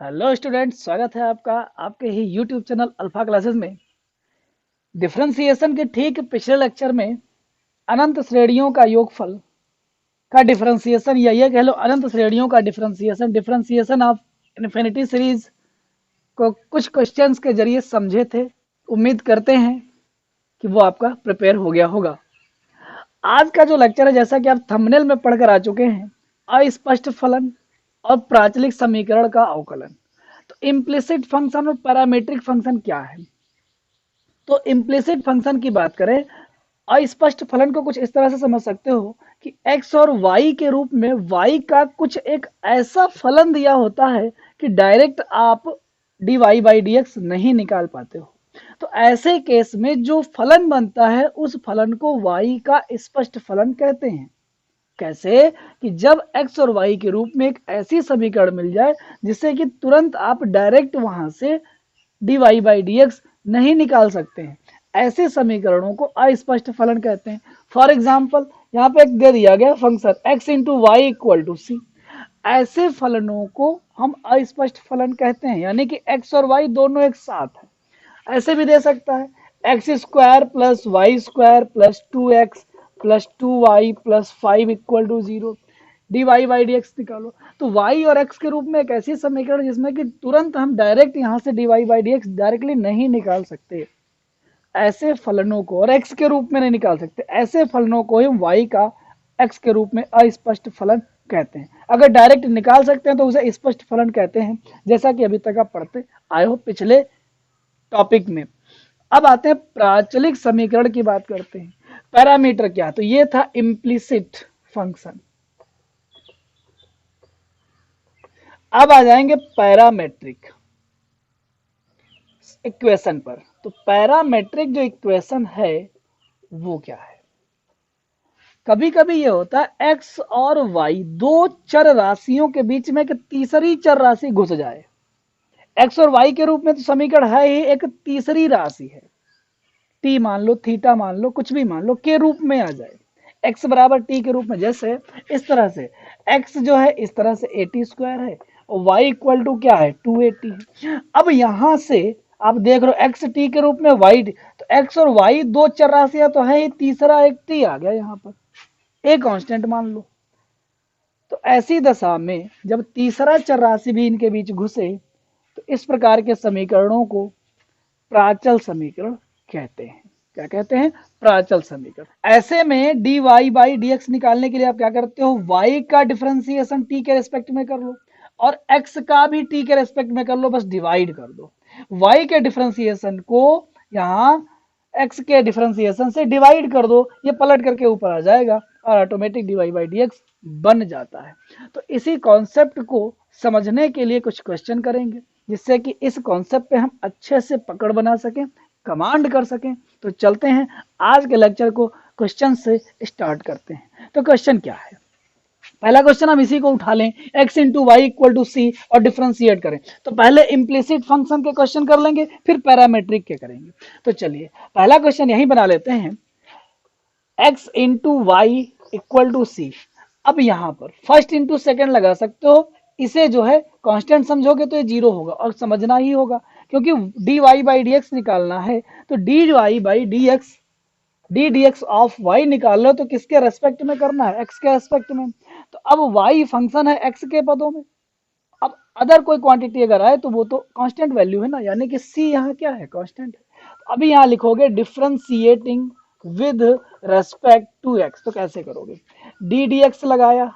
Hello student, स्वागत है आपका आपके ही यूट्यूब चैनल अल्फा क्लासेस में। डिफरेंशिएशन के ठीक पिछले लेक्चर में अनंत श्रेणियों का योगफल का डिफरेंशिएशन या ये कह लो अनंत श्रेणियों का डिफरेंशिएशन ऑफ इन्फिनिटी सीरीज को कुछ क्वेश्चंस के जरिए समझे थे। उम्मीद करते हैं कि वो आपका प्रिपेयर हो गया होगा। आज का जो लेक्चर है, जैसा कि आप थंबनेल में पढ़कर आ चुके हैं, अस्पष्ट फलन और प्राचलिक समीकरण का अवकलन। तो इम्प्लिसिट फंक्शन और पैरामीट्रिक फंक्शन क्या है? तो इम्प्लिसिट फंक्शन की बात करें, अस्पष्ट फलन को कुछ इस तरह से समझ सकते हो कि x और y के रूप में y का कुछ एक ऐसा फलन दिया होता है कि डायरेक्ट आप dy बाई dx नहीं निकाल पाते हो। तो ऐसे केस में जो फलन बनता है उस फलन को y का स्पष्ट फलन कहते हैं। कैसे? कि जब x और y के रूप में एक ऐसी समीकरण मिल जाए जिससे कि तुरंत आप डायरेक्ट वहां से dy बाई dx नहीं निकाल सकते हैं, ऐसे समीकरणों को अस्पष्ट फलन कहते हैं। फॉर एग्जाम्पल, यहाँ पे एक दे दिया गया function x into Y equal to C. ऐसे फलनों को हम अस्पष्ट फलन कहते हैं, यानी कि x और y दोनों एक साथ है। ऐसे भी दे सकता है x square plus y square plus 2x plus 2y plus 5 equal to 0। D Y by D x निकालो। तो y और x के रूप में एक ऐसी समीकरण जिसमें कि तुरंत हम डायरेक्ट यहाँ से d Y by D x directly नहीं निकाल सकते, ऐसे फलनों को, और x के रूप में नहीं निकाल सकते, ऐसे फलनों को हम y का x के रूप में अस्पष्ट फलन कहते हैं। अगर डायरेक्ट निकाल सकते हैं तो उसे स्पष्ट फलन कहते हैं, जैसा कि अभी तक आप पढ़ते आए हो पिछले टॉपिक में। अब आते हैं प्राचलिक समीकरण की बात करते हैं। पैरामीटर क्या? तो ये था इम्प्लिसिट फंक्शन। अब आ जाएंगे पैरामेट्रिक इक्वेशन पर। तो पैरामेट्रिक जो इक्वेशन है वो क्या है? कभी कभी ये होता है x और y दो चर राशियों के बीच में एक तीसरी चर राशि घुस जाए। x और y के रूप में तो समीकरण है ही, एक तीसरी राशि है, t मान लो, थीटा मान लो, कुछ भी मान लो, के रूप में आ जाए। x बराबर t के रूप में, जैसे इस तरह से x जो है इस तरह से a t स्क्वायर है और y इक्वल टू क्या है 2a t है। अब यहां से आप देख रहे हो x t के रूप में y, तो x और y दो चर राशियां तो है ही, तीसरा एक t आ गया यहाँ पर, एक कांस्टेंट मान लो। तो ऐसी दशा में जब तीसरा चर राशि भी इनके बीच घुसे तो इस प्रकार के समीकरणों को प्राचल समीकरण कहते हैं। क्या कहते हैं? प्राचल समीकरण। ऐसे में d Y by D x निकालने के लिए आप क्या करते हो, y का डिफरेंशिएशन t के रेस्पेक्ट में कर लो और x का भी t के रेस्पेक्ट में कर लो, बस डिवाइड कर दो। y के डिफरेंशिएशन को यहाँ x के डिफरेंशिएशन से डिवाइड कर दो, ये पलट करके ऊपर आ जाएगा और automatic d Y by D x बन जाता है। तो इसी कॉन्सेप्ट को समझने के लिए कुछ क्वेश्चन करेंगे, जिससे कि इस कॉन्सेप्ट पे हम अच्छे से पकड़ बना सकें, कमांड कर सकें। तो चलते हैं आज के लेक्चर को क्वेश्चन से स्टार्ट करते हैं। तो क्वेश्चन क्या है? पहला क्वेश्चन हम इसी को उठा लें, x into Y equal to C, और डिफ्रेंशिएट करें। तो पहले इम्प्लिसिट फंक्शन के क्वेश्चन कर लेंगे, फिर पैरामेट्रिक के करेंगे। तो चलिए पहला क्वेश्चन यही बना लेते हैं, x into Y equal to C. अब यहाँ पर फर्स्ट इंटू सेकेंड लगा सकते हो, इसे जो है कांस्टेंट समझोगे तो ये जीरो होगा और समझना ही होगा, क्योंकि d Y by D x निकालना है। तो D Y by D x, d d x of y निकाल लो तो किसके रेस्पेक्ट में करना है? एक्स के रेस्पेक्ट में। तो अब वाई फंक्शन है एक्स के पदों में। अब अदर कोई क्वांटिटी अगर आए तो वो तो कांस्टेंट वैल्यू है ना, यानी कि सी यहाँ क्या है? कांस्टेंट है। अभी यहाँ लिखोगे differentiating with respect to x. तो कैसे करोगे? डी डी एक्स लगाया,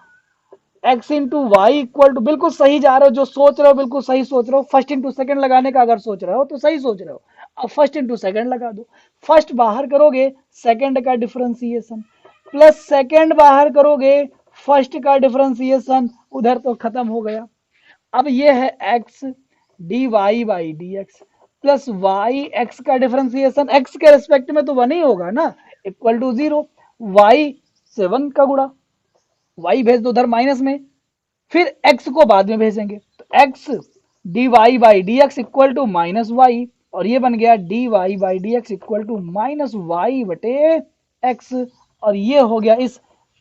x into Y equal to, बिल्कुल सही जा रहे हो, जो सोच रहे हो बिल्कुल सही सोच रहे हो। फर्स्ट इंटू सेकंड लगाने का अगर सोच रहे हो तो सही सोच रहे हो। अब फर्स्ट इंटू सेकंड लगा दो, फर्स्ट बाहर करोगे सेकंड का डिफरेंशिएशन, प्लस सेकंड बाहर करोगे फर्स्ट का डिफरेंशिएशन, उधर तो खत्म हो गया। अब ये है x d Y by D x plus y, x का डिफरेंशिएशन x के रेस्पेक्ट में तो वन ही होगा ना, इक्वल टू 0। y से 1 का गुणा, y भेज दो उधर माइनस में, फिर x को बाद में भेजेंगे। तो x d Y by D x equal to minus y, और ये बन गया D Y by D x equal to minus y बटे एक्स, और ये हो गया इस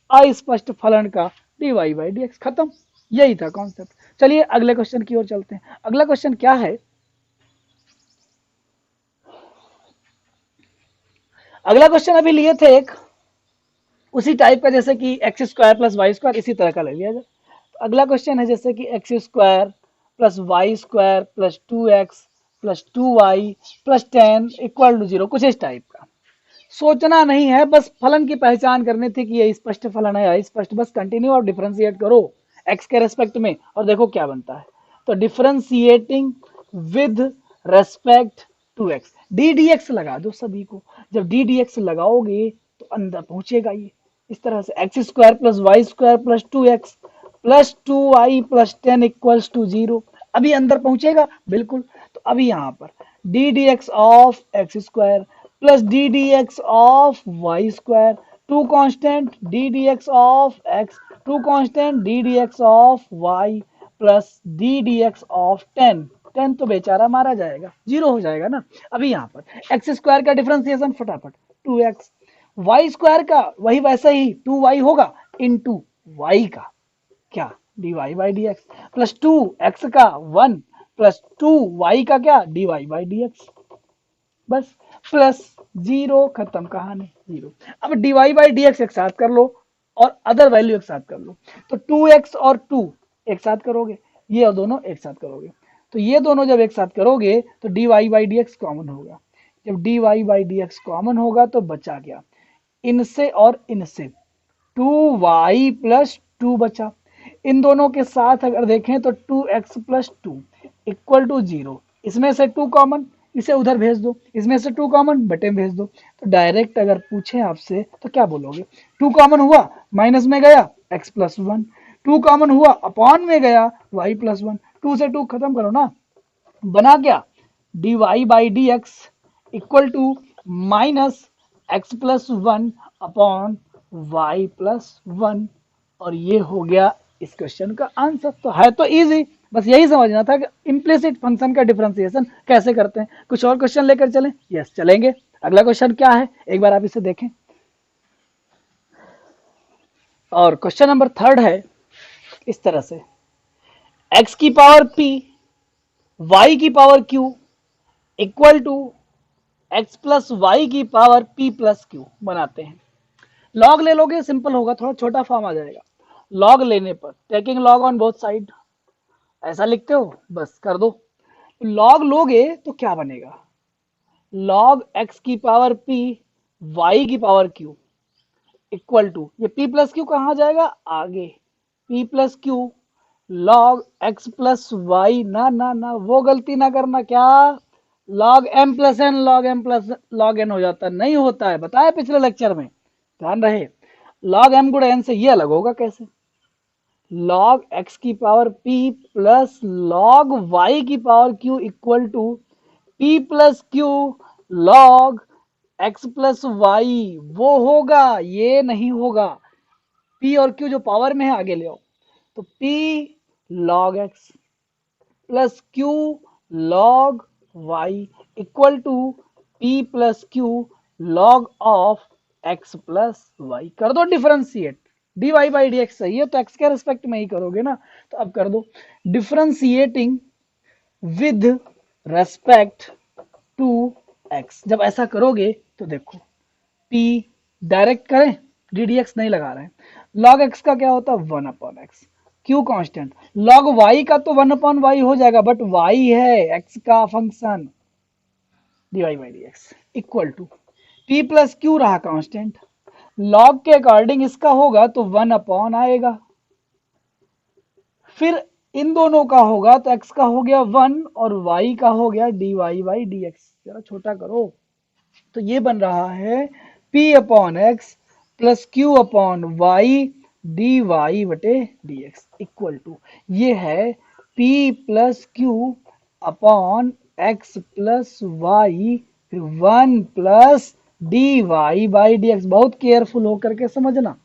अस्पष्ट फलन का d Y by D x. खत्म, यही था कॉन्सेप्ट। चलिए अगले क्वेश्चन की ओर चलते हैं। अगला क्वेश्चन क्या है, अगला क्वेश्चन अभी लिए थे एक उसी टाइप का, जैसे कि x square plus y square, इसी तरह का ले लिया जाए। तो अगला क्वेश्चन है जैसे कि x square plus y square plus 2x plus 2y plus 10 equal to 0, कुछ इस टाइप का। सोचना नहीं है, बस फलन की पहचान करनी थी कि ये स्पष्ट फलन है या स्पष्ट, बस कंटिन्यू और डिफरेंशिएट करो एक्स के रेस्पेक्ट में और देखो क्या बनता है। तो differentiating with respect to x, d d x लगा दो सभी को। जब डी डी एक्स लगाओगे तो अंदर पहुंचेगा ये इस तरह से, x square plus y square plus 2x plus 2y plus 10 equals to 0। अभी अंदर पहुंचेगा बिल्कुल। तो अभी यहाँ पर d d x of x square plus d d x of y square, two constant d d x of x, two constant d d x of y plus d d x of 10। 10 तो बेचारा मारा जाएगा, 0 हो जाएगा ना। अभी यहाँ पर एक्स स्क्वायर का डिफरेंशिएशन फटाफट 2x, वाई स्क्वायर का वही वैसे ही 2y होगा इनटू वाई का क्या d Y by D x plus 2x का 1 प्लस 2y का क्या d Y by D x, बस प्लस 0, खत्म कहानी 0। अब d Y by D x एक साथ कर लो और अदर वैल्यू एक साथ कर लो। तो 2x और 2 एक साथ करोगे, ये और दोनों एक साथ करोगे, तो ये दोनों जब एक साथ करोगे तो D Y by D x common होगा। जब d Y by D x common होगा तो बचा क्या, इनसे और इनसे 2y प्लस 2 बचा। इन दोनों के साथ अगर देखें तो 2x प्लस 2 इक्वल टू 0। इसमें से 2 कॉमन, इसे उधर भेज दो, इसमें से 2 कॉमन बटे में भेज दो। तो डायरेक्ट अगर पूछे आपसे तो क्या बोलोगे, 2 कॉमन हुआ माइनस में गया x प्लस 1, 2 कॉमन हुआ अपॉन में गया y प्लस 1, 2 से 2 खत्म करो ना, बना क्या d Y by D x equal to minus x plus 1 upon y plus 1। और ये हो गया इस क्वेश्चन का आंसर। तो है तो इजी, बस यही समझना था कि इम्प्लिसिट फंक्शन का डिफरेंशिएशन कैसे करते हैं। कुछ और क्वेश्चन लेकर चलें? यस चलेंगे। अगला क्वेश्चन क्या है एक बार आप इसे देखें, और क्वेश्चन नंबर 3 है इस तरह से, x की पावर p y की power q equal to x plus y की पावर p प्लस q बनाते हैं। लॉग ले लोगे सिंपल होगा, थोड़ा छोटा फॉर्म आ जाएगा। लॉग लेने पर taking log on both side, ऐसा लिखते हो बस कर दो। लॉग लोगे तो क्या बनेगा, लॉग x की पावर p y की पावर q इक्वल टू, ये p प्लस क्यू कहाँ जाएगा आगे, p plus q log x plus y, ना ना ना वो गलती ना करना, क्या log m plus n, log m plus log n हो जाता है, नहीं होता है, बताया पिछले लेक्चर में, ध्यान रहे। लॉग m गुणा n से ये अलग होगा कैसे, लॉग x की power p plus log y की power q equal to p plus q log x plus y, वो होगा ये नहीं होगा। p और q जो पावर में है आगे ले आओ, तो p log x plus q log y equal to p plus q log of x plus y. कर दो differentiate, d Y by D x सही है तो x के रेस्पेक्ट में ही करोगे ना, तो अब कर दो differentiating with respect to x। जब ऐसा करोगे तो देखो p डायरेक्ट करें, डी डी एक्स नहीं लगा रहे हैं, लॉग x का क्या होता है 1 upon x, q constant, log y का तो 1 अपॉन वाई हो जाएगा, बट y है x का function, d Y by D x equal to p plus q रहा कांस्टेंट, लॉग के अकॉर्डिंग इसका होगा तो 1 अपॉन आएगा, फिर इन दोनों का होगा तो x का हो गया 1 और y का हो गया D Y by D x. जरा छोटा करो, तो ये बन रहा है p upon x plus Q upon Y D Y बटे डी एक्स इक्वल टू, ये है p plus Q upon x plus y फिर 1 plus d Y by D x. बहुत केयरफुल होकर के समझना।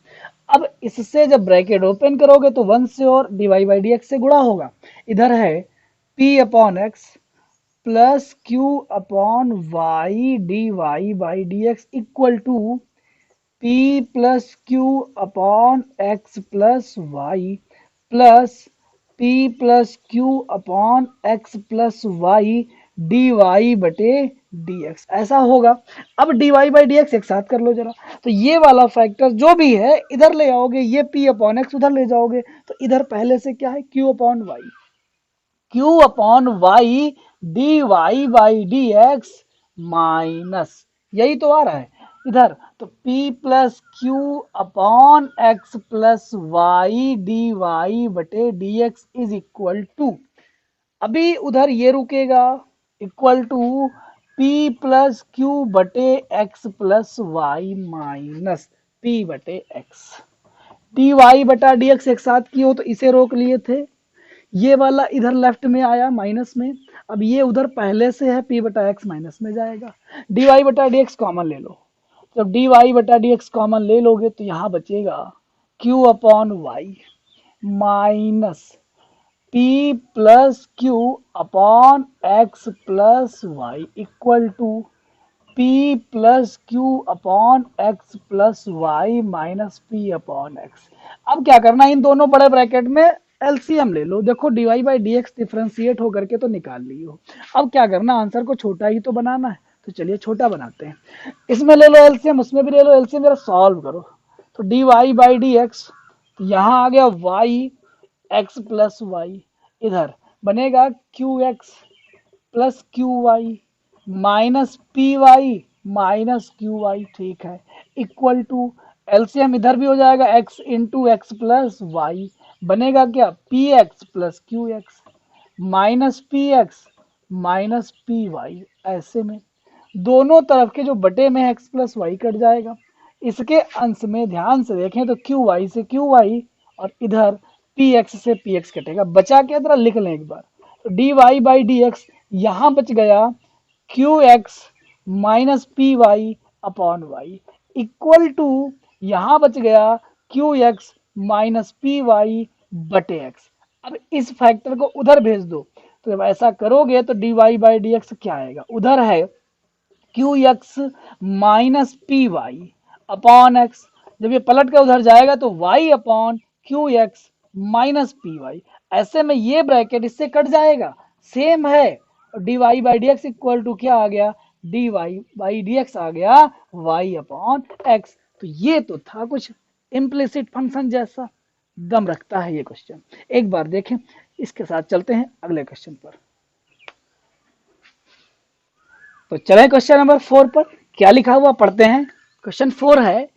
अब इससे जब ब्रैकेट ओपन करोगे तो 1 से और d Y by D x से गुणा होगा, इधर है p upon x plus Q upon Y D Y by D x equal to p plus Q upon x plus y plus P plus Q upon x plus Y D Y बटे D x, ऐसा होगा। अब d Y by D x एक साथ कर लो जरा, तो ये वाला फैक्टर जो भी है इधर ले आओगे, ये P अपॉन एक्स उधर ले जाओगे, तो इधर पहले से क्या है Q upon Y, Q upon Y D Y by D x minus, यही तो आ रहा है इधर, तो P plus Q upon x plus Y D Y बटे D X is equal to, अभी उधर ये रुकेगा, equal to P plus Q बटे X plus Y minus P बटे एक्स, डी वाई बटा डी एक्स एक साथ की हो तो इसे रोक लिए थे, ये वाला इधर लेफ्ट में आया माइनस में, अब ये उधर पहले से है P बटा एक्स माइनस में जाएगा, डी वाई बटा डी एक्स कॉमन ले लो, जब डी वाई बटा डी एक्स कॉमन ले लोगे तो यहाँ बचेगा Q upon y minus P plus Q upon x plus y equal to P plus Q upon x plus Y minus P upon x. अब क्या करना है, इन दोनों बड़े ब्रैकेट में एलसीएम ले लो, देखो d Y by D x differentiate होकर के तो निकाल ली हो, अब क्या करना, आंसर को छोटा ही तो बनाना है, तो चलिए छोटा बनाते हैं, इसमें ले लो एलसीएम, उसमें भी ले लो एलसीएम, जरा सॉल्व करो, तो D Y by D x, यहाँ आ गया वाई एक्स प्लस वाई, इधर बनेगा q x plus q y minus P y minus q y, ठीक है, इक्वल टू एलसीएम इधर भी हो जाएगा x into x plus y, बनेगा क्या p x plus q x minus p x minus P Y, ऐसे में दोनों तरफ के जो बटे में एक्स प्लस वाई कट जाएगा, इसके अंश में ध्यान से देखें तो क्यू वाई से क्यू वाई और इधर पी एक्स से पी एक्स कटेगा, बचा क्या जरा लिख लें एक बार, तो D Y by D x यहाँ बच गया q x minus P Y upon y equal to यहाँ बच गया q x minus P y बटे एक्स, अब इस फैक्टर को उधर भेज दो, तो जब ऐसा करोगे तो D Y by D X क्या आएगा, उधर है Q x minus P Y upon X, जब ये पलट कर उधर जाएगा तो Y upon Q x minus P Y, ऐसे में ये ब्रैकेट इससे कट जाएगा, सेम है, D Y by D x equal to क्या आ गया, D Y by D X आ गया वाई अपॉन एक्स, तो ये तो था कुछ इम्प्लिसिट फंक्शन जैसा, दम रखता है ये क्वेश्चन, एक बार देखें, इसके साथ चलते हैं अगले क्वेश्चन पर, तो चले क्वेश्चन नंबर 4 पर, क्या लिखा हुआ पढ़ते हैं, क्वेश्चन 4 है,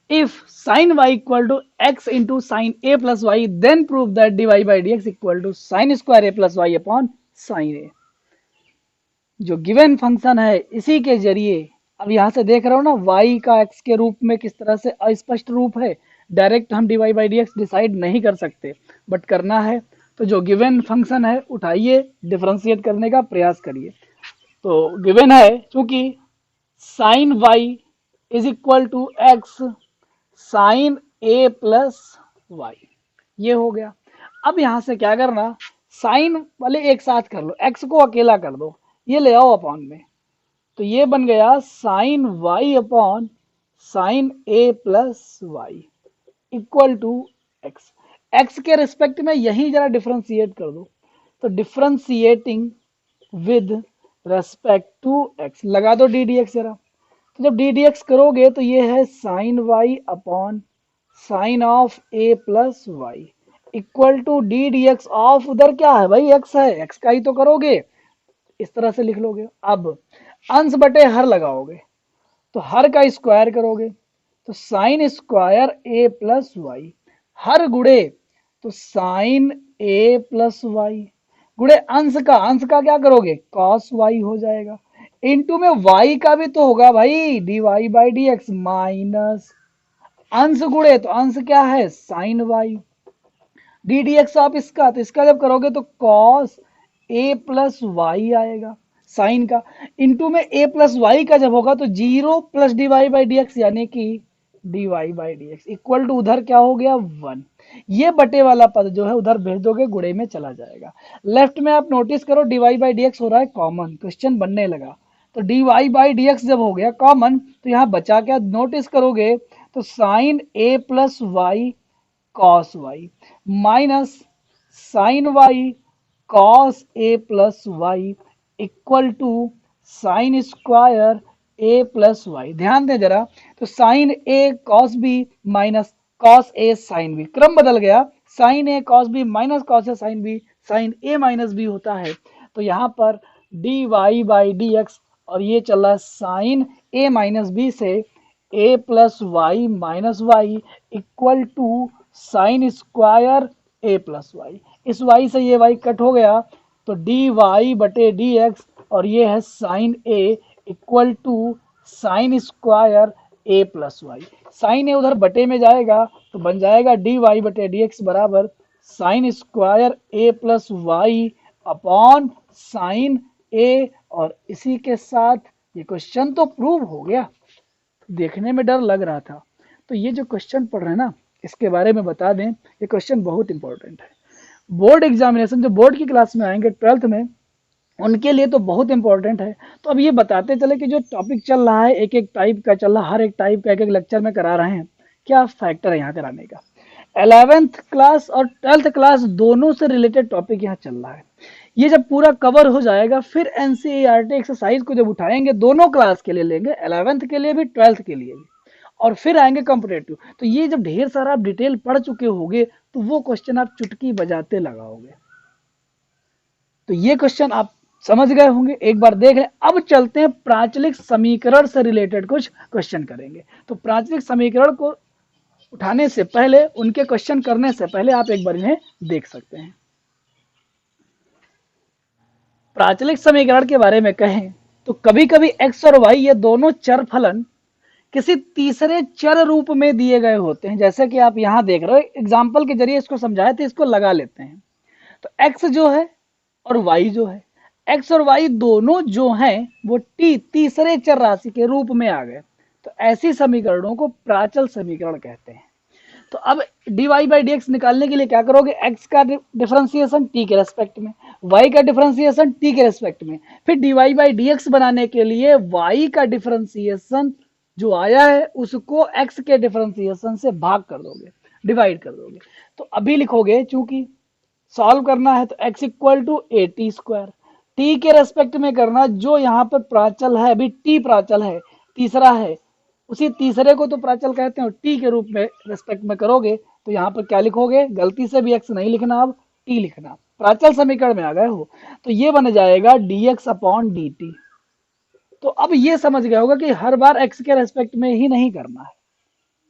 if sin y equal to X into sine A plus Y then prove that D Y by D x equal to sine square A plus Y upon sine A, जो given function है इसी के जरिए, अब यहाँ से देख रहा हूँ ना y का x के रूप में किस तरह से अस्पष्ट रूप है, डायरेक्ट हम d Y by D x decide नहीं कर सकते, बट करना है तो जो गिवन फंक्शन है उठाइए, डिफरेंशिएट करने का प्रयास करिए, तो गिवन है चूंकि sine y is equal to x sine A plus y, ये हो गया, अब यहां से क्या करना, साइन वाले एक साथ कर लो, एक्स को अकेला कर दो, ये ले आओ अपॉन में, तो ये बन गया sine y upon sine A plus y equal to x, x के रिस्पेक्ट में यही जरा डिफ्रेंशिएट कर दो, तो differentiating with respect to x लगा दो डी डी एक्स जरा, तो जब डी डी एक्स करोगे तो ये है sine y upon sine of a plus y equal to d d x of, उधर क्या है भाई एक्स है, एक्स का ही तो करोगे, इस तरह से लिख लोगे, अब अंश बटे हर लगाओगे, तो हर का स्क्वायर करोगे, तो साइन स्क्वायर ए प्लस वाई, हर गुड़े तो साइन ए प्लस वाई, गुड़े अंश का क्या करोगे कॉस वाई हो जाएगा, इनटू में y का भी तो होगा भाई d Y by D x minus अंश गुड़े तो अंश क्या है sine y d d x of इसका, तो इसका जब करोगे तो कॉस ए प्लस वाई आएगा साइन का, इनटू में a प्लस वाई का जब होगा तो 0 plus d Y by D x यानी कि d Y by D x equal to उधर क्या हो गया 1, ये बटे वाला पद जो है उधर भेज दोगे गुड़े में चला जाएगा, लेफ्ट में आप नोटिस करो d Y by D x हो रहा है कॉमन, क्वेश्चन बनने लगा, तो D Y by D x जब हो गया कॉमन तो यहाँ बचा क्या नोटिस करोगे, तो sine A plus y cos y minus sine y cos a plus y equal to sine square A plus y. ध्यान दें जरा, तो sine A cos b minus cos a sine b, क्रम बदल गया, sine A cos b minus cos a sine b, sine a minus b होता है। तो यहाँ पर d Y by D x, और ये चल रहा है साइन ए माइनस बी से A plus Y minus Y equal to sine square A plus Y. इस वाई से ये वाई कट हो गया, तो डी वाई बटे डी एक्स, और ये है sine A equal to sine square A plus Y. Sine A उधर बटे में जाएगा तो बन जाएगा डी वाई बटे डी एक्स बराबर sine square A plus Y upon sine A. और इसी के साथ ये क्वेश्चन तो प्रूव हो गया। देखने में डर लग रहा था, तो ये जो क्वेश्चन पढ़ रहे हैं ना, इसके बारे में बता दें, ये क्वेश्चन बहुत इंपॉर्टेंट है। बोर्ड एग्जामिनेशन, जो बोर्ड की क्लास में आएंगे 12th में, उनके लिए तो बहुत इंपॉर्टेंट है। तो अब ये बताते चले कि जो टॉपिक चल रहा है, एक एक टाइप का चल रहा है, हर एक टाइप का एक एक लेक्चर में करा रहे हैं, क्या फैक्टर है यहाँ कराने का। 11th क्लास और 12th क्लास दोनों से रिलेटेड टॉपिक यहाँ चल रहा है। ये जब पूरा कवर हो जाएगा, फिर एनसीईआरटी एक्सरसाइज को जब उठाएंगे, दोनों क्लास के लिए लेंगे, 11th के लिए भी 12th के लिए भी, और फिर आएंगे कंपैरेटिव। तो ये जब ढेर सारा आप डिटेल पढ़ चुके होंगे, तो वो क्वेश्चन आप चुटकी बजाते लगाओगे। तो ये क्वेश्चन आप समझ गए होंगे, एक बार देख लें। अब चलते हैं प्राचलिक समीकरण से रिलेटेड कुछ क्वेश्चन करेंगे। तो प्राचलिक समीकरण को उठाने से पहले, उनके क्वेश्चन करने से पहले आप एक बार इन्हें देख सकते हैं। प्राचलिक समीकरण के बारे में कहें तो कभी कभी x और y ये दोनों चर फलन किसी तीसरे चर रूप में दिए गए होते हैं। जैसे कि आप यहां देख रहे हो, एग्जाम्पल के जरिए इसको समझाए, तो इसको लगा लेते हैं। तो x जो है और y जो है, x और y दोनों जो हैं वो t तीसरे चर राशि के रूप में आ गए। तो ऐसी समीकरणों को प्राचल समीकरण कहते हैं। तो अब dy बाई डी एक्स निकालने के लिए क्या करोगे, x का डिफरेंशिएशन t के रेस्पेक्ट में, y का डिफरेंशिएशन t के रेस्पेक्ट में, फिर dy बाई डी एक्स बनाने के लिए y का डिफरेंशिएशन जो आया है उसको x के डिफरेंशिएशन से भाग कर दोगे, डिवाइड कर दोगे। तो अभी लिखोगे, चूंकि सॉल्व करना है, तो x equal to a t square, t के रेस्पेक्ट में करना, जो यहाँ पर प्राचल है, अभी टी प्राचल है, तीसरा है, उसी तीसरे को तो प्राचल कहते हैं, और टी के रूप में रेस्पेक्ट में करोगे तो यहाँ पर क्या लिखोगे, गलती से भी एक्स नहीं लिखना, अब टी लिखना। प्राचल समीकरण में आ गए हो, तो ये बन जाएगा D x upon d T. तो अब ये समझ गया होगा कि हर बार एक्स के रेस्पेक्ट में ही नहीं करना है।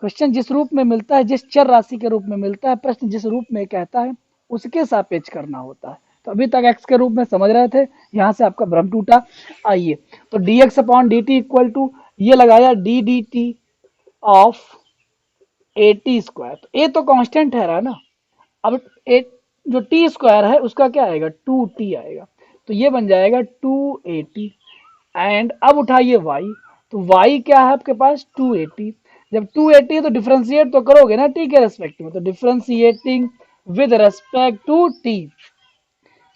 क्वेश्चन जिस रूप में मिलता है, जिस चर राशि के रूप में मिलता है, प्रश्न जिस रूप में कहता है, उसके सापेक्ष करना होता है। तो अभी तक एक्स के रूप में समझ रहे थे, यहाँ से आपका भ्रम टूटा। आइए, तो d x upon d t equal to, ये लगाया d d t of a t square. तो ए तो कांस्टेंट है रहा ना, अब ए जो टी स्क्वायर है उसका क्या आएगा, 2t आएगा। तो ये बन जाएगा 280। एंड अब उठाइए y, तो y क्या है आपके पास, 280। जब 280 है तो डिफरेंशिएट तो करोगे ना t के रेस्पेक्ट में, तो differentiating with respect to t,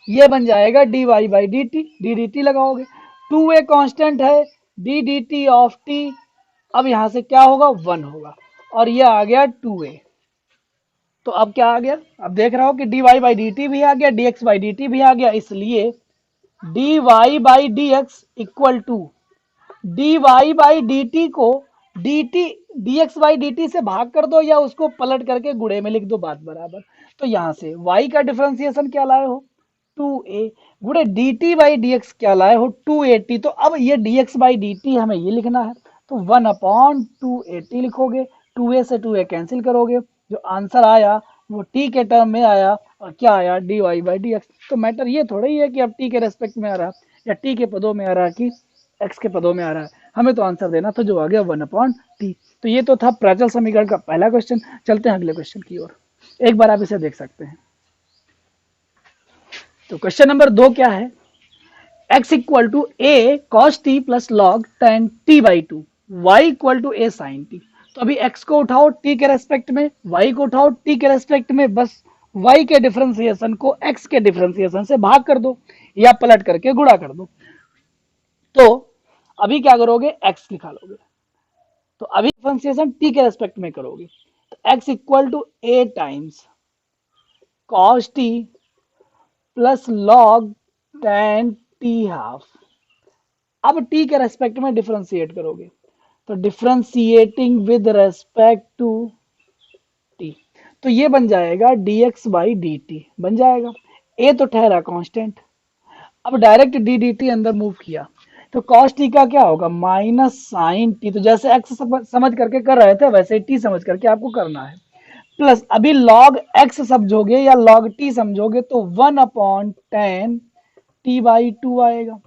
ये बन जाएगा dy by d t, d d t लगाओगे, 2a कांस्टेंट है, d d t of t, अब यहां से क्या होगा, 1 होगा, और ये आ गया 2a। तो अब क्या आ गया, अब देख रहा हो कि dy बाई डी टी भी आ गया, dx बाई डी टी भी आ गया, इसलिए dy by D x equal to dy by d t को dt dx by d t से भाग कर दो, या उसको पलट करके गुणे में लिख दो, बात बराबर। तो यहां से y का डिफरेंशिएशन क्या लाए हो, 2a, गुणे dt बाई dx क्या लाए हो, 280। तो अब ये dx बाई dt हमें ये लिखना है, तो 1 अपॉन 280 लिखोगे, 2a से 2a कैंसिल करोगे, जो आंसर आया वो t के टर्म में आया, और क्या आया, dy बाई डी एक्स। तो मैटर ये थोड़ा ही है कि अब t के रेस्पेक्ट में आ रहा या t के पदों में आ रहा कि x के पदों में आ रहा है, हमें तो आंसर देना था, जो आ गया 1 अपॉन टी। तो ये तो था प्राचल समीकरण का पहला क्वेश्चन। चलते हैं अगले क्वेश्चन की ओर, एक बार आप इसे देख सकते हैं। तो क्वेश्चन नंबर 2 क्या है, x equal to a cos t plus log ten t by two, y equal to a sine t. तो अभी x को उठाओ t के रेस्पेक्ट में, y को उठाओ t के रेस्पेक्ट में, बस y के डिफरेंशिएशन को x के डिफरेंशिएशन से भाग कर दो, या पलट करके गुणा कर दो। तो अभी क्या करोगे, x निकालोगे, तो अभी डिफरेंशिएशन t के रेस्पेक्ट में करोगे, तो x equal to a times cos t plus log ten t half. अब टी के रेस्पेक्ट में डिफ्रेंशिएट करोगे तो differentiating with respect to t, तो ये बन जाएगा dx बाई डी टी बन जाएगा। ए तो ठहरा कांस्टेंट, अब डायरेक्ट डी डी टी अंदर मूव किया तो कॉस टी का क्या होगा माइनस साइन टी, तो जैसे एक्स समझ करके कर रहे थे वैसे टी समझ करके आपको करना है। प्लस अभी लॉग एक्स समझोगे या लॉग टी समझोगे तो 1/10 टी बाई टू आएगा,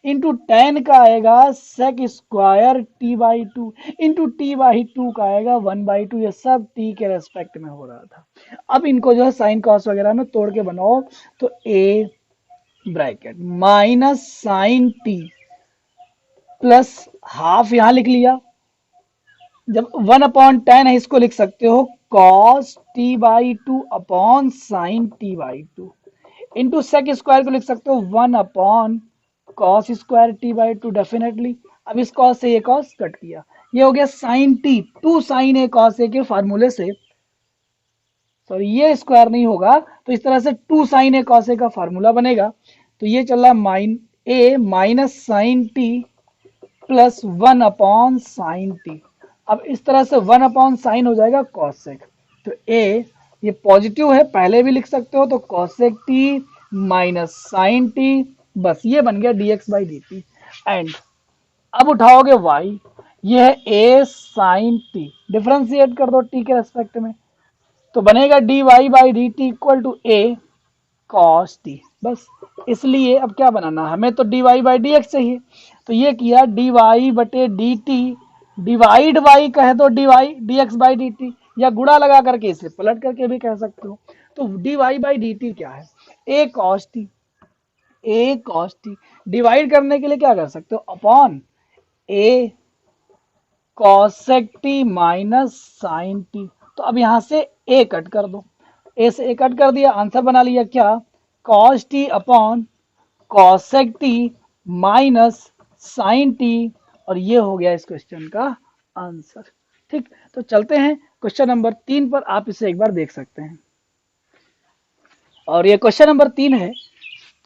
इंटू टेन का आएगा sec square T by two, into t by two का आएगा 1/2। ये सब टी के रेस्पेक्ट में हो रहा था। अब इनको जो है साइन कॉस वगैरह में तोड़ के बनाओ तो A bracket minus sine T plus half यहां लिख लिया, जब 1/10 है इसको लिख सकते हो cos T by two upon sine T by two, into sec square को लिख सकते हो 1/कॉस square T by two definitely. अब इस कॉस से ये कॉस कट किया, ये हो गया sine T two sine A cos A के फार्मूले से, सॉरी ये स्क्वायर नहीं होगा तो इस तरह से two sine A cos A का फार्मूला बनेगा। तो ये चल रहा माइन A minus sine T plus 1/साइन टी। अब इस तरह से 1/साइन हो जाएगा कॉसेक, तो ए ये पॉजिटिव है पहले भी लिख सकते हो तो cosec t minus sine t, बस ये बन गया dx by d t. And अब उठाओगे y, ये है a साइन टी, डिफ्रेंशिएट कर दो t के रेस्पेक्ट में तो बनेगा dy by d t equal to a cos t. बस इसलिए अब क्या बनाना हमें तो dy बाई डी एक्स चाहिए, तो ये किया dy बटे डी टी डिवाइड बाई कह दो D x by d T, या गुणा लगा करके इसे पलट करके भी कह सकते हो। तो dy बाई डी टी क्या है a cos t, a cos t divide करने के लिए क्या कर सकते हो upon a cosec t minus sine t. तो अब यहां से a कट कर दो, a से a कट कर दिया, आंसर बना लिया क्या cos t upon cosec t minus sine t, और ये हो गया इस क्वेश्चन का आंसर। ठीक, तो चलते हैं क्वेश्चन नंबर 3 पर, आप इसे एक बार देख सकते हैं। और ये क्वेश्चन नंबर 3 है,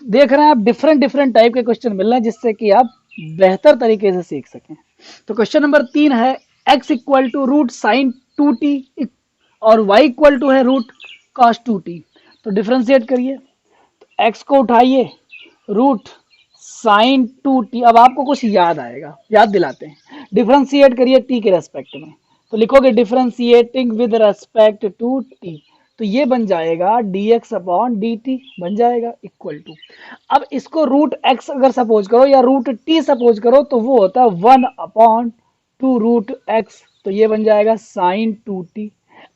देख रहे हैं आप डिफरेंट डिफरेंट टाइप के क्वेश्चन मिल रहे हैं जिससे कि आप बेहतर तरीके से सीख सकें। तो क्वेश्चन नंबर 3 है x equal to root sine two t और y इक्वल टू है रूट कॉस टू टी, तो डिफ्रेंशिएट करिए, तो x को उठाइए रूट साइन टू टी, अब आपको कुछ याद आएगा, याद दिलाते हैं, डिफ्रेंशिएट करिए t के रेस्पेक्ट में, तो लिखोगे differentiating with respect to t, तो ये बन जाएगा dx अपॉन dt बन जाएगा इक्वल टू, अब इसको रूट x अगर सपोज करो या रूट t सपोज करो तो वो होता है 1/2 रूट x, तो ये बन जाएगा साइन टू टी।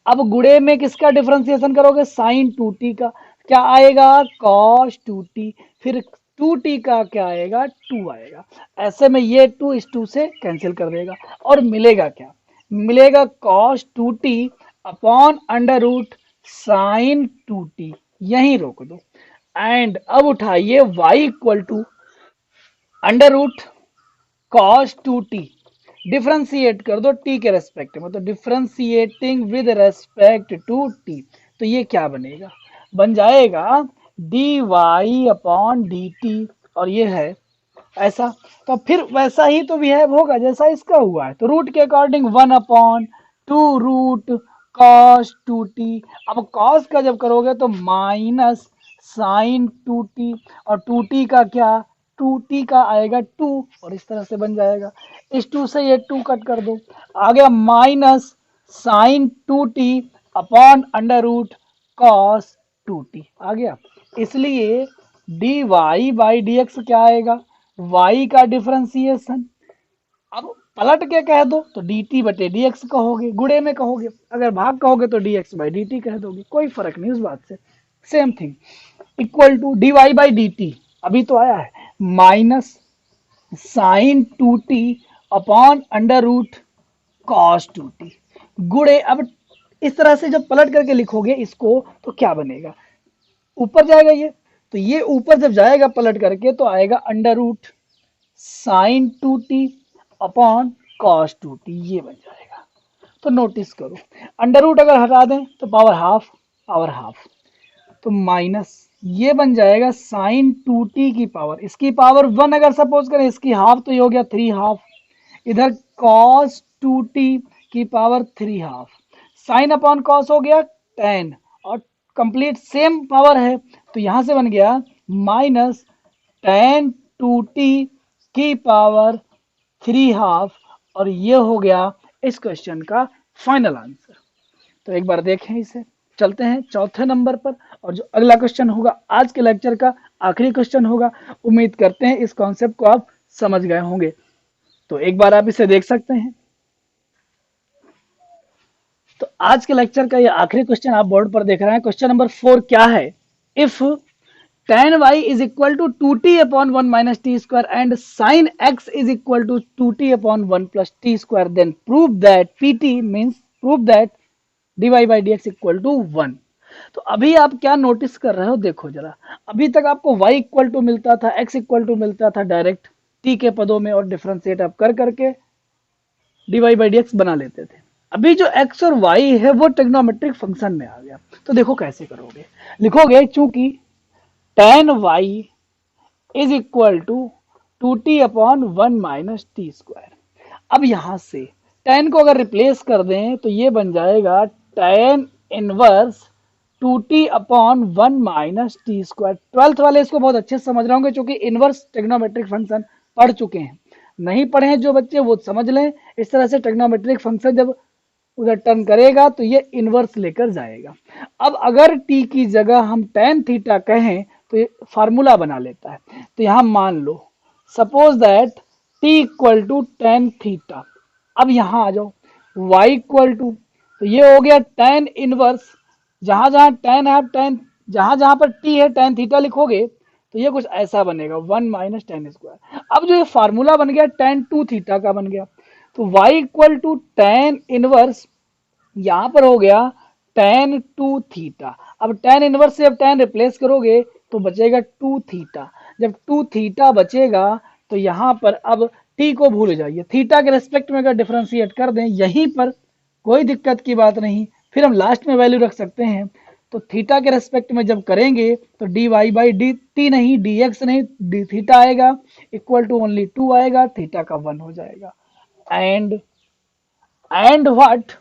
अब गुणे में किसका डिफरेंशिएशन करोगे साइन टू टी का, क्या आएगा कॉस टू टी, फिर टू टी का क्या आएगा टू आएगा, ऐसे में ये टू इस टू से कैंसिल कर देगा और मिलेगा क्या, मिलेगा cos two T upon under root sine two t, यहीं रोक दो। एंड अब उठाइए y equal to under root cos two t, differentiate कर दो t के रेस्पेक्ट में, तो differentiating with respect to t, तो ये क्या बनेगा बन जाएगा D y upon d t, और ये है ऐसा, तो फिर वैसा ही तो बिहेव होगा जैसा इसका हुआ है, तो रूट के according 1/2 root cos two t, अब कॉस का जब करोगे तो माइनस साइन टू टी, और टू टी का क्या टू टी का आएगा टू, और इस तरह से बन जाएगा, इस टू से ये टू कट कर दो, आ गया minus sine two T upon under root cos two T आ गया। इसलिए D Y by D X क्या आएगा y का डिफरेंशिएशन, अब पलट के कह दो तो डी टी बटे डी एक्स कहोगे, गुणे में कहोगे, अगर भाग कहोगे तो d x by d t कह दोगे, कोई फर्क नहीं उस बात से, same thing equal to d Y by d t, अभी तो आया है minus sine two T upon under root cos two t, गुणे, अब इस तरह से जब पलट करके लिखोगे इसको तो क्या बनेगा ऊपर जाएगा ये, तो ये ऊपर जब जाएगा पलट करके तो आएगा under root sine two T upon cos two t, ये बन जाएगा। तो नोटिस करो अंडर रूट अगर हटा दें तो पावर हाफ, तो माइनस ये बन जाएगा साइन 2t की पावर, इसकी पावर 1 अगर सपोज करें, इसकी हाफ तो ये हो गया 3 हाफ, इधर cos 2t की power 3 half, sine upon cos हो गया 10, और कंप्लीट सेम पावर है तो यहां से बन गया माइनस tan 2t की पावर 3 हाफ, और ये हो गया इस क्वेश्चन का फाइनल आंसर। तो एक बार देखें इसे, चलते हैं चौथे नंबर पर, और जो अगला क्वेश्चन होगा आज के लेक्चर का आखिरी क्वेश्चन होगा। उम्मीद करते हैं इस कॉन्सेप्ट को आप समझ गए होंगे। तो एक बार आप इसे देख सकते हैं। तो आज के लेक्चर का ये आखिरी क्वेश्चन आप बोर्ड पर देख रहे हैं। क्वेश्चन नंबर 4 क्या है? If tan y is equal to 2t upon 1 minus t square and sin x is equal to 2t upon 1 plus t square, then prove that pt means prove that dy by dx equal to 1। तो अभी आप क्या notice कर रहे हो, देखो जरा। अभी तक आपको y इक्वल टू मिलता था, x इक्वल टू मिलता था डायरेक्ट t के पदों में, और डिफरेंशिएट आप कर करके dy by dx बना लेते थे। अभी जो x और y है वो ट्रिग्नोमेट्रिक फंक्शन में आ गया। तो देखो कैसे करोगे, लिखोगे चूंकि tan y is equal to 2t upon 1 minus t square. अब यहां से tan को अगर रिप्लेस कर दें तो ये बन जाएगा tan inverse 2t upon 1 minus t square. Twelfth वाले इसको बहुत अच्छे से समझ रहे होंगे, क्योंकि इनवर्स ट्रिग्नोमेट्रिक फंक्शन पढ़ चुके हैं। नहीं पढ़े हैं जो बच्चे वो समझ लें, इस तरह से ट्रिग्नोमेट्रिक फंक्शन जब उधर टर्न करेगा तो ये इनवर्स लेकर जाएगा। अब अगर t की जगह हम tan थीटा कहें तो ये फार्मूला बना लेता है। तो यहां मान लो suppose that t equal to tan theta. अब यहां आ जाओ y इक्वल टू, तो ये हो गया tan इनवर्स, जहां जहां tan है tan, जहां जहां पर t है tan थीटा लिखोगे तो ये कुछ ऐसा बनेगा 1 माइनस tan स्क्वायर। अब जो ये फार्मूला बन गया tan 2 थीटा का बन गया, तो y equal to tan inverse यहां पर हो गया tan 2 थीटा। अब tan इनवर्स से अब tan रिप्लेस करोगे तो बचेगा 2 थीटा। जब 2 थीटा बचेगा तो यहां पर अब t को भूल जाइए, थीटा के रेस्पेक्ट में अगर डिफरेंशिएट कर दें यहीं पर कोई दिक्कत की बात नहीं, फिर हम लास्ट में वैल्यू रख सकते हैं। तो थीटा के रेस्पेक्ट में जब करेंगे तो D Y by d t नहीं, डी एक्स नहीं, डी थीटा आएगा इक्वल टू ओनली 2 आएगा, थीटा का 1 हो जाएगा। And what,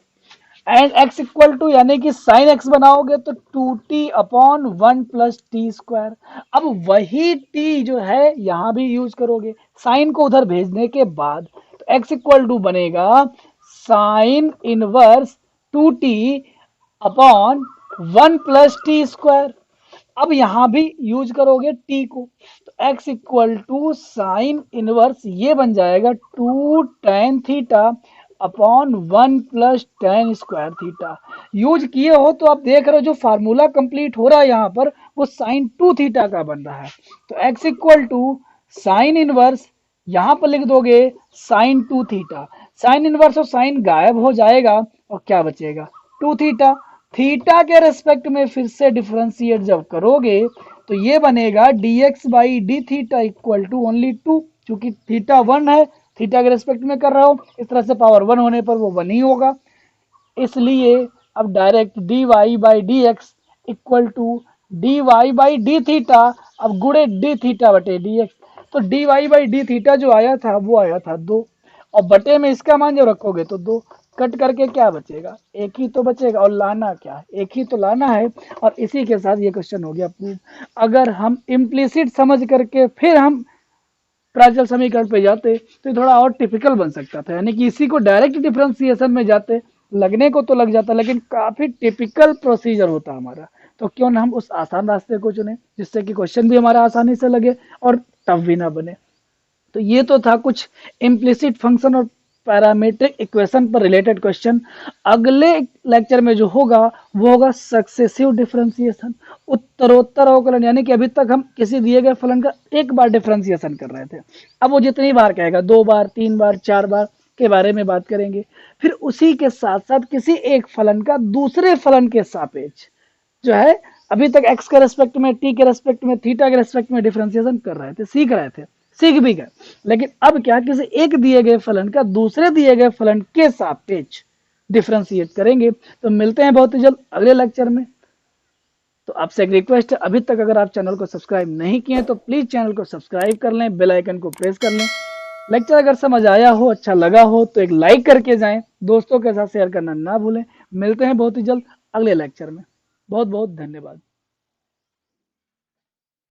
and x equal to यानी कि साइन x बनाओगे तो 2t upon 1 plus t square. अब वही t जो है यहां भी यूज करोगे, साइन को उधर भेजने के बाद तो x इक्वल टू बनेगा sine inverse 2t upon 1 plus t square. अब यहां भी यूज करोगे t को, तो x equal to sine inverse ये बन जाएगा 2 tan theta upon 1 plus tan square theta. Use किए हो तो आप देख रहे हो जो फार्मूला कंप्लीट हो रहा है यहाँ पर वो साइन 2 थीटा का बन रहा है। तो x equal to sine inverse यहां पर लिख दोगे साइन 2 थीटा, साइन इनवर्स और साइन गायब हो जाएगा और क्या बचेगा 2 थीटा। थीटा के रेस्पेक्ट में फिर से डिफरेंशिएट जब करोगे तो ये बनेगा dx by d theta equal to only 2, क्योंकि थीटा 1 है, थीटा के रेस्पेक्ट में कर रहा हो, इस तरह से पावर 1 होने पर वो 1 ही होगा। इसलिए अब direct dy by D x equal to dy by d theta, अब गुड़े डी थीटा बटे डी एक्स। तो dy बाई डी थीटा जो आया था वो आया था 2, और बटे में इसका मान जो रखोगे तो 2, कट करके क्या बचेगा, एक ही तो बचेगा, और लाना क्या है, एक ही तो लाना है। और इसी के साथ ये क्वेश्चन हो गया प्रूव। अगर हम इम्प्लीसिट समझ करके फिर हम प्राचल समीकरण पे जाते तो थोड़ा और टिपिकल बन सकता था, यानी कि इसी को डायरेक्ट डिफरेंशिएशन में जाते, लगने को तो लग जाता लेकिन काफी टिपिकल प्रोसीजर होता हमारा। तो क्यों ना हम उस आसान रास्ते को चुने जिससे कि क्वेश्चन भी हमारा आसानी से लगे और टफ भी ना बने। तो ये तो था कुछ इम्प्लिसिट फंक्शन और पैरामीट्रिक इक्वेशन पर रिलेटेड क्वेश्चन। अगले लेक्चर में जो होगा वो होगा सक्सेसिव डिफरेंशिएशन, उत्तरोत्तर अवकलन, यानी कि अभी तक हम किसी दिए गए फलन का एक बार डिफरेंशिएशन कर रहे थे, अब वो जितनी बार कहेगा 2 बार 3 बार 4 बार के बारे में बात करेंगे। फिर उसी के साथ साथ किसी एक फलन का दूसरे फलन के सापेक्ष जो है, अभी तक x के रेस्पेक्ट में, t के रेस्पेक्ट में, थीटा के रेस्पेक्ट में डिफरेंशिएशन कर रहे थे, सीख रहे थे, सीख भी गए। लेकिन अब क्या, किसी एक दिए गए फलन का दूसरे दिए गए फलन के सापेक्ष डिफरेंशिएट करेंगे। तो मिलते हैं बहुत ही जल्द अगले लेक्चर में। तो आपसे एक रिक्वेस्ट है, अभी तक अगर आप चैनल को सब्सक्राइब नहीं किए हैं तो प्लीज़ चैनल को सब्सक्राइब कर लें, बेल आइकन को प्रेस कर लें। लेक्चर अगर समझ आया हो, अच्छा लगा हो तो एक लाइक करके जाएं, दोस्तों के साथ शेयर करना ना भूलें। मिलते हैं बहुत ही जल्द अगले लेक्चर में। बहुत बहुत धन्यवाद।